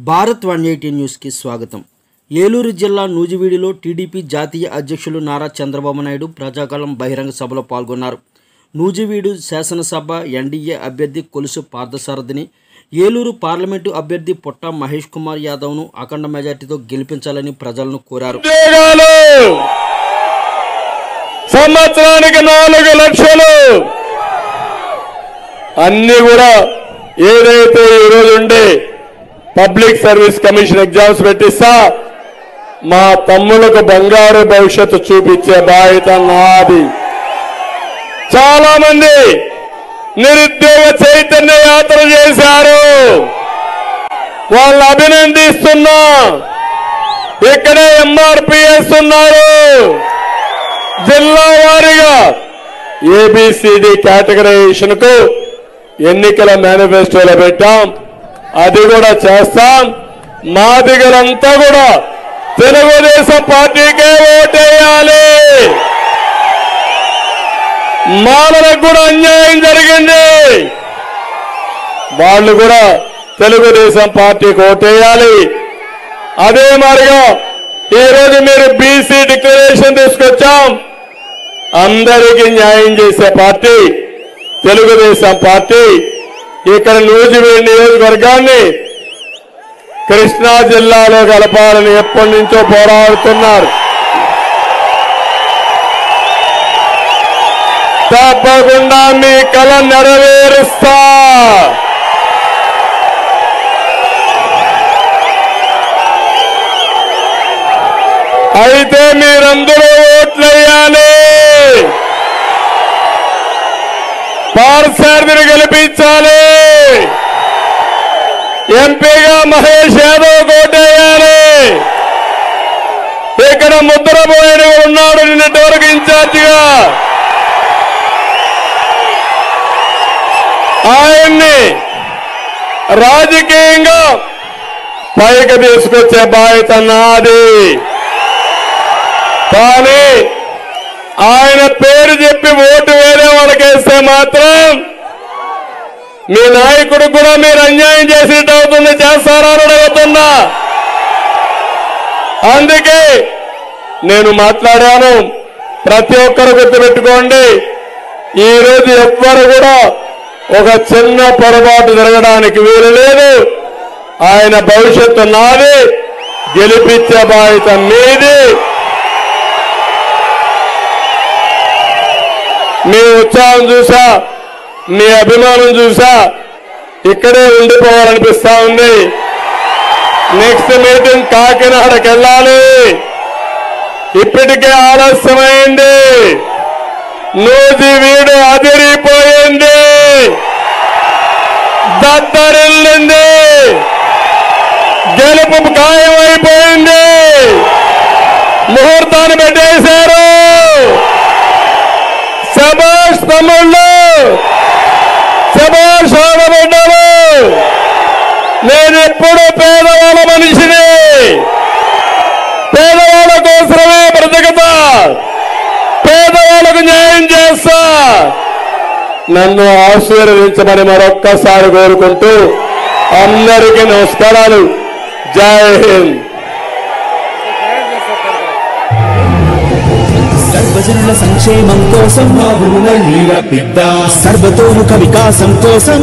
భారత్ 180 న్యూస్కి స్వాగతం. ఏలూరు జిల్లా నూజివీడులో టీడీపీ జాతీయ అధ్యక్షులు నారా చంద్రబాబు నాయుడు ప్రజాకాలం బహిరంగ సభలో పాల్గొన్నారు. నూజివీడు శాసనసభ ఎన్డీఏ అభ్యర్థి కొలుసు పార్థసారథిని, ఏలూరు పార్లమెంటు అభ్యర్థి పుట్ట మహేష్ కుమార్ యాదవ్ను అఖండ మెజార్టీతో గెలిపించాలని ప్రజలను కోరారు. సంవత్సరానికి 4 లక్షలు అన్ని కూడా ఏదైతే ఈరోజు ఉండే పబ్లిక్ సర్వీస్ కమిషన్ ఎగ్జామ్స్ పెట్టిస్తా మా తమ్ములకు బంగారు భవిష్యత్తు చూపించే బాధ్యత నాది. చాలా మంది నిరుద్యోగ చైతన్య యాత్ర చేశారు, వాళ్ళు అభినందిస్తున్నా. ఇక్కడే ఎంఆర్పిఎస్ ఉన్నారు. జిల్లా వారీగా ఏబిసిడి కేటగరైజేషన్ కు ఎన్నికల మేనిఫెస్టోలో పెట్టాం, అది కూడా చేస్తాం. మాదిగలంతా కూడా తెలుగుదేశం పార్టీకే ఓటేయాలి. మాలకు కూడా అన్యాయం జరిగింది, వాళ్ళు కూడా తెలుగుదేశం పార్టీకి ఓటేయాలి. అదే మాదిరిగా ఈరోజు మీరు బీసీ డిక్లరేషన్ తీసుకొచ్చాం. అందరికీ న్యాయం చేసే పార్టీ తెలుగుదేశం పార్టీ. ఇక్కడ నూజివీడు నియోజకవర్గాన్ని కృష్ణా జిల్లాలో కలపాలని ఎప్పటి నుంచో పోరాడుతున్నారు. తప్పకుండా మీ కల నెరవేరుస్తా. అయితే మీరందరూ ఓట్లేయాలి. పార్థసారథిని గెలిపించాలి. ఎంపీగా మహేష్ యాదవ్ ఓటేయాలి. ఇక్కడ ముద్రబోయిన ఉన్నాడు నిన్నటి వరకు ఇన్ఛార్జిగా, ఆయన్ని రాజకీయంగా పైకి తీసుకొచ్చే బాధ్యత నాది. కానీ ఆయన పేరు చెప్పి ఓటు వేరే వాళ్ళకేస్తే మాత్రం మీ నాయకుడు కూడా మీరు అన్యాయం చేసినట్టు అవుతుంది. చేస్తారా అని అడుగుతున్నా. అందుకే నేను మాట్లాడాను. ప్రతి ఒక్కరు గుర్తుపెట్టుకోండి, ఈరోజు ఎవ్వరు కూడా ఒక చిన్న పొరపాటు జరగడానికి వీలు లేదు. ఆయన భవిష్యత్తు నాది, గెలిపించే బాధ్యత మీది. మీ ఉత్సాహం చూసా, మీ అభిమానం చూసా ఇక్కడే ఉండిపోవాలనిపిస్తా ఉంది. నెక్స్ట్ మీటింగ్ కాకినాడకి వెళ్ళాలి. ఇప్పటికే ఆలస్యమైంది. నూజివీడు అదిరిపోయింది, దద్దరిల్లింది, గెలుపు ఖాయమైపోయింది. ముహూర్తాన్ని పెట్టేశారు. శభాష్ తమ్ముళ్ళు, శభాష్ ఆడబిడ్డలు. నేను ఎప్పుడు పేదవాళ్ళ మనిషిని, పేదవాళ్ళ కోసమే బ్రతుకుతా, పేదవాళ్ళకు న్యాయం చేస్తా. నన్ను ఆశీర్వదించమని మరొక్కసారి కోరుకుంటూ అందరికీ నమస్కారాలు. జై హింద్. సర్వజనుల సంక్షేమం కోసం సర్వతోముఖ వికాసం కోసం